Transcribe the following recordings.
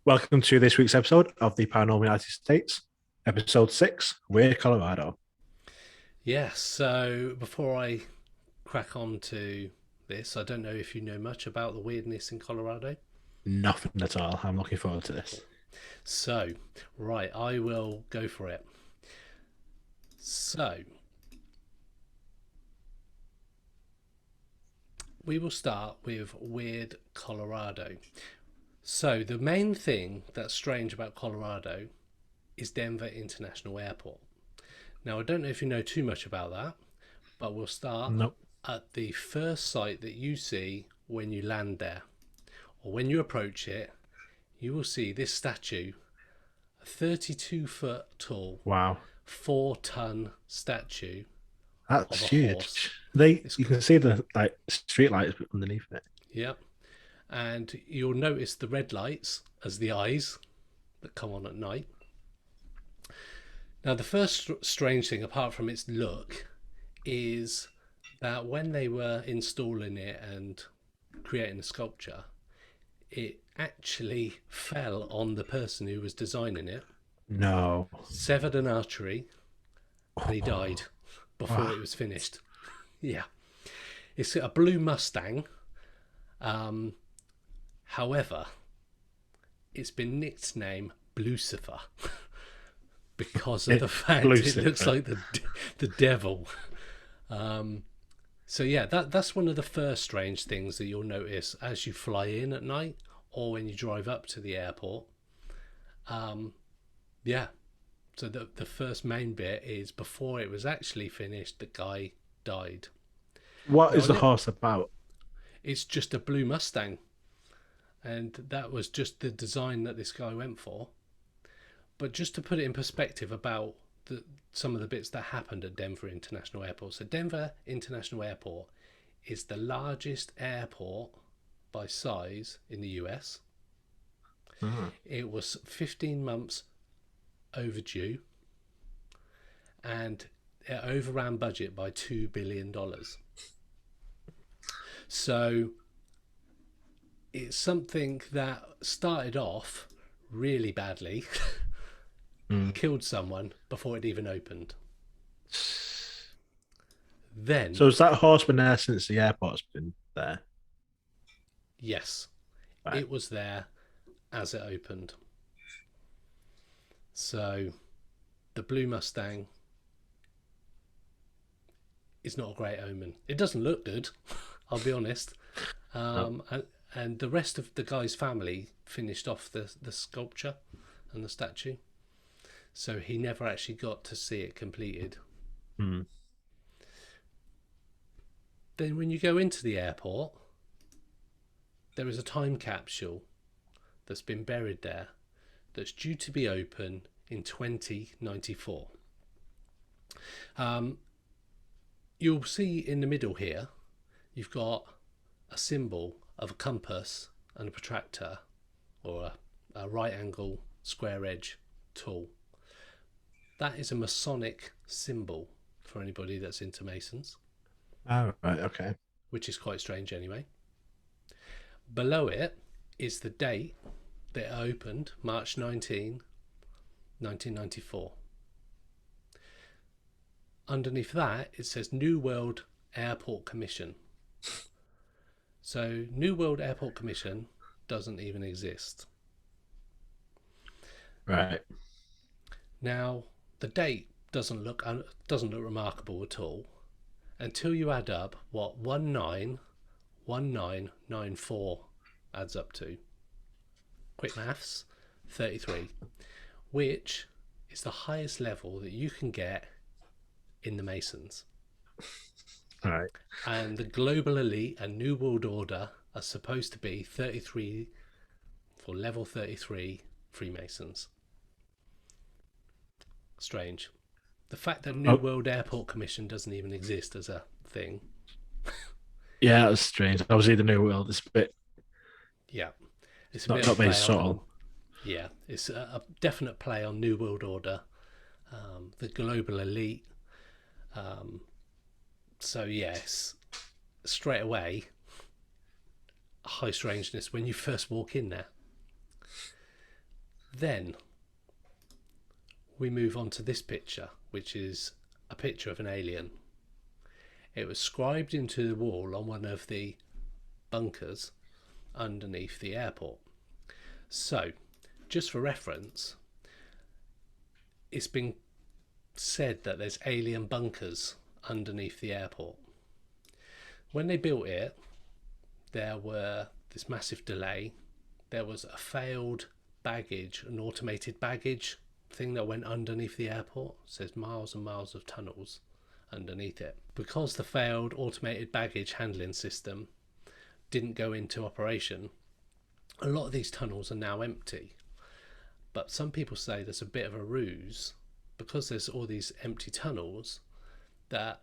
Welcome to this week's episode of the Paranormal United States, episode 6, Weird Colorado. Yes, so before I crack on to this, I don't know if you know much about the weirdness in Colorado. Nothing at all. I'm looking forward to this. Cool. So, right, I will go for it. So, we will start with Weird Colorado. So, the main thing that's strange about Colorado is Denver International Airport. Now, I don't know if you know too much about that, but we'll start Nope. at the first site that you see when you land there, or when you approach it. You will see this statue, a 32-foot tall, Wow. 4-ton statue of That's a horse. huge. They It's you can see the street lights underneath it. Yep, and you'll notice the red lights as the eyes that come on at night. Now, the first strange thing, apart from its look, is that when they were installing it and creating the sculpture, it actually fell on the person who was designing it, No. severed an artery, and he Oh, died before wow. it was finished. Yeah, it's a blue Mustang. However, it's been nicknamed Lucifer because of the It fact it looks Lucifer. like the devil. Um, so yeah, that's one of the first strange things that you'll notice as you fly in at night or when you drive up to the airport. Um, yeah, so the first main bit is before it was actually finished, the guy died. What Now is I the know horse about? it's just a blue Mustang, and that was just the design that this guy went for. But just to put it in perspective about some of the bits that happened at Denver International Airport. So Denver International Airport is the largest airport by size in the US. Ah, It was 15 months overdue, and it overran budget by $2 billion. So it's something that started off really badly, mm. killed someone before it even opened. Then, So has that horse been there since the airport's been there? yes, Right. it was there as it opened. So the blue Mustang is not a great omen. It doesn't look good, I'll be honest. No. And the rest of the guy's family finished off the sculpture and the statue. So he never actually got to see it completed. Mm. Then when you go into the airport, there is a time capsule that's been buried there that's due to be open in 2094. Um, you'll see in the middle here, you've got a symbol of a compass and a protractor, or a right angle square edge tool. That is a Masonic symbol for anybody that's into Masons, Oh, right. Okay. which is quite strange anyway. Below it is the date that it opened, March 19, 1994. Underneath that, it says New World Airport Commission. So, New World Airport Commission doesn't even exist. Right. Now, the date doesn't look remarkable at all until you add up what 191994 adds up to. Quick maths, 33, which is the highest level that you can get in the Masons. Right. And the global elite and New World Order are supposed to be 33 for level 33 Freemasons. Strange. The fact that New Oh, World Airport Commission doesn't even exist as a thing. yeah, that's strange. Obviously, the New World is a bit Yeah, it's a bit not of a not very play on subtle. yeah, it's a definite play on New World Order, the global elite. Um, so yes, straight away, high strangeness when you first walk in there. Then we move on to this picture, which is a picture of an alien. It was scribed into the wall on one of the bunkers underneath the airport. So, just for reference, it's been said that there's alien bunkers underneath the airport. When they built it, there were this massive delay. There was a failed baggage, an automated baggage thing that went underneath the airport. It says miles and miles of tunnels underneath it. Because the failed automated baggage handling system didn't go into operation, a lot of these tunnels are now empty. But some people say there's a bit of a ruse, because there's all these empty tunnels, that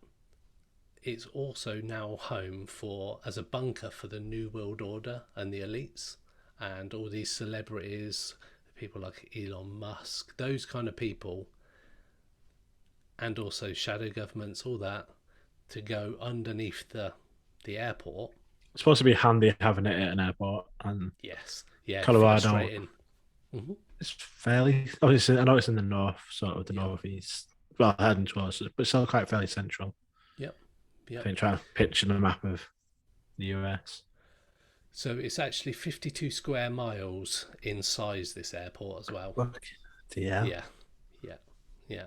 it's also now home for, as a bunker for the New World Order and the elites and all these celebrities, people like Elon Musk, those kind of people, and also shadow governments, all that, to go underneath the airport. It's supposed to be handy having it at an airport, and Yes, yeah, it fits Colorado. straight in. Mm-hmm. It's fairly. Obviously, I know it's in the north, sort of the Yeah. northeast. Well, heading towards it, but still quite fairly central. Yep. I Yep. think trying to picture a map of the US. So it's actually 52 square miles in size, this airport as well. Look, yeah. Yeah, yeah, yeah.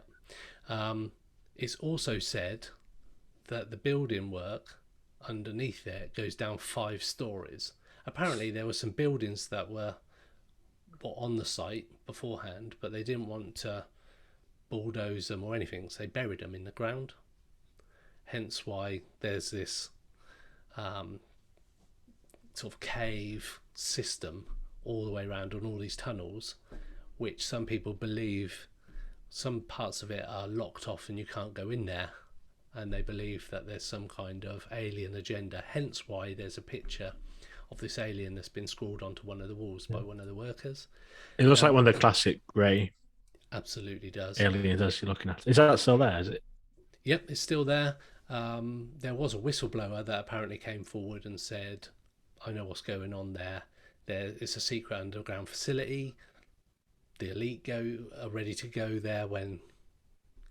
It's also said that the building work underneath it goes down 5 stories. Apparently, there were some buildings that were on the site beforehand, but they didn't want to bulldoze them or anything, so they buried them in the ground. Hence why there's this sort of cave system all the way around on all these tunnels, which some people believe some parts of it are locked off and you can't go in there, and they believe that there's some kind of alien agenda. Hence why there's a picture of this alien that's been scrawled onto one of the walls by one of the workers. It looks like one of the classic grey Absolutely does. aliens as you're looking at. Is that still there? Is it? Yep, it's still there. There was a whistleblower that apparently came forward and said, I know what's going on there. It's a secret underground facility. The elite are ready to go there when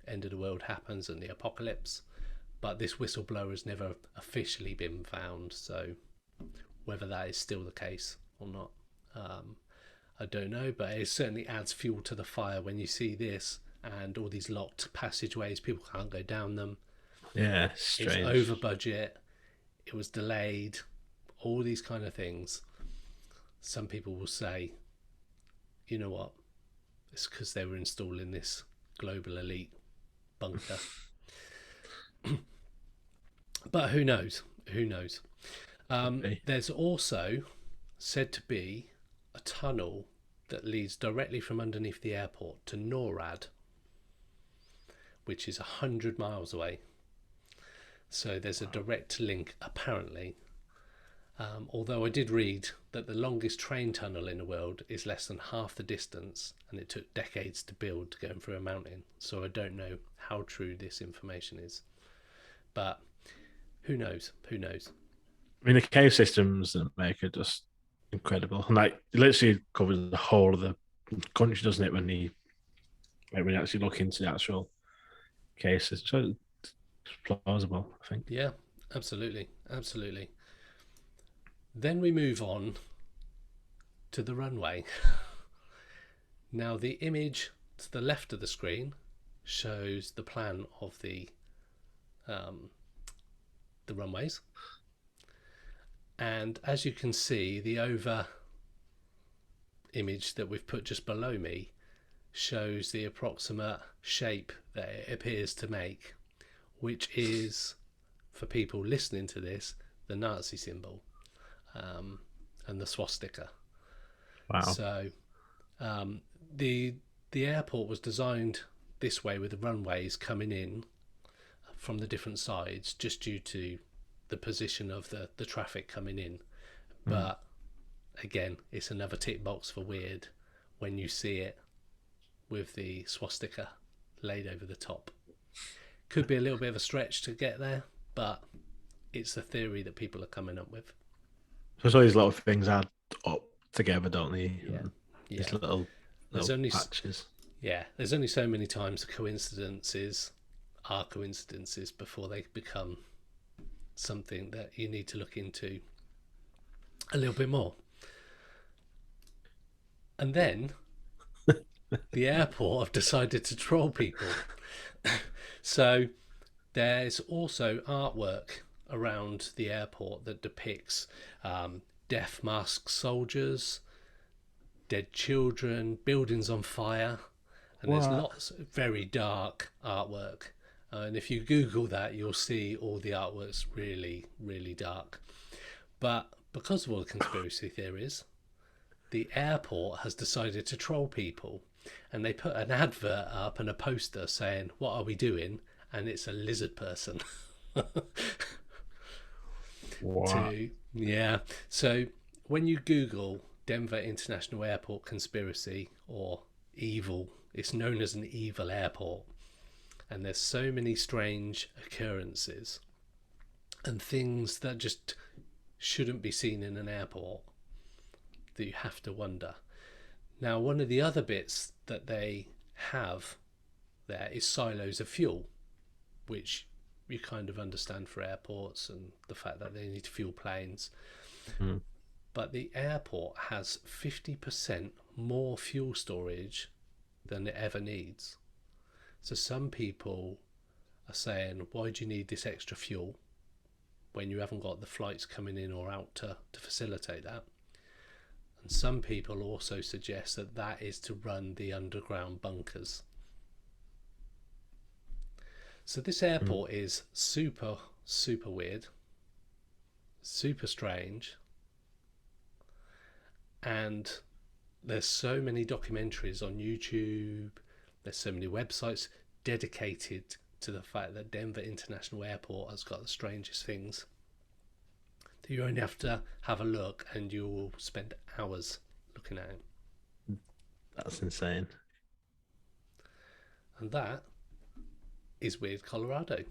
end of the world happens and the apocalypse. But this whistleblower has never officially been found, so whether that is still the case or not, I don't know. But it certainly adds fuel to the fire when you see this and all these locked passageways. People can't go down them. Yeah, strange. It's over budget. It was delayed. All these kind of things. Some people will say, you know what? It's because they were installing this global elite bunker. But who knows? Who knows? There's also said to be a tunnel that leads directly from underneath the airport to NORAD, which is 100 miles away. So there's a direct link, apparently. Although I did read that the longest train tunnel in the world is less than half the distance, and it took decades to build going through a mountain. So I don't know how true this information is. But who knows? Who knows? I mean, the cave systems that make it just incredible. And like, it literally covers the whole of the country, doesn't it, when you actually look into the actual cases. So it's plausible, I think. Yeah, absolutely. Absolutely. Then we move on to the runway. Now, the image to the left of the screen shows the plan of the runways. And as you can see, the over image that we've put just below me shows the approximate shape that it appears to make, which is, for people listening to this, the Nazi symbol. And the swastika. Wow. So the airport was designed this way, with the runways coming in from the different sides, just due to the position of the traffic coming in. But again, it's another tick box for weird when you see it with the swastika laid over the top. Could be a little bit of a stretch to get there, but it's the theory that people are coming up with. So these little things add up together, don't they? Yeah. These little there's little only patches. yeah, there's only so many times coincidences are coincidences before they become something that you need to look into a little bit more. And then the airport have decided to troll people. So there's also artwork around the airport that depicts death masked soldiers, dead children, buildings on fire, and there's What? lots of very dark artwork. And if you Google that, you'll see all the artwork's really, really dark. But because of all the conspiracy theories, the airport has decided to troll people. And they put an advert up and a poster saying, "What are we doing?" And it's a lizard person. What? To yeah. So when you Google Denver International Airport conspiracy or evil, it's known as an evil airport, and there's so many strange occurrences and things that just shouldn't be seen in an airport that you have to wonder. Now, one of the other bits that they have there is silos of fuel, which you kind of understand for airports and the fact that they need to fuel planes. Mm. But the airport has 50% more fuel storage than it ever needs. So some people are saying, why do you need this extra fuel when you haven't got the flights coming in or out to facilitate that? And some people also suggest that that is to run the underground bunkers. So this Mm. airport is super, super weird, super strange, and there's so many documentaries on YouTube, there's so many websites dedicated to the fact that Denver International Airport has got the strangest things. You only have to have a look and you'll spend hours looking at it. That's insane. And that is Weird Colorado.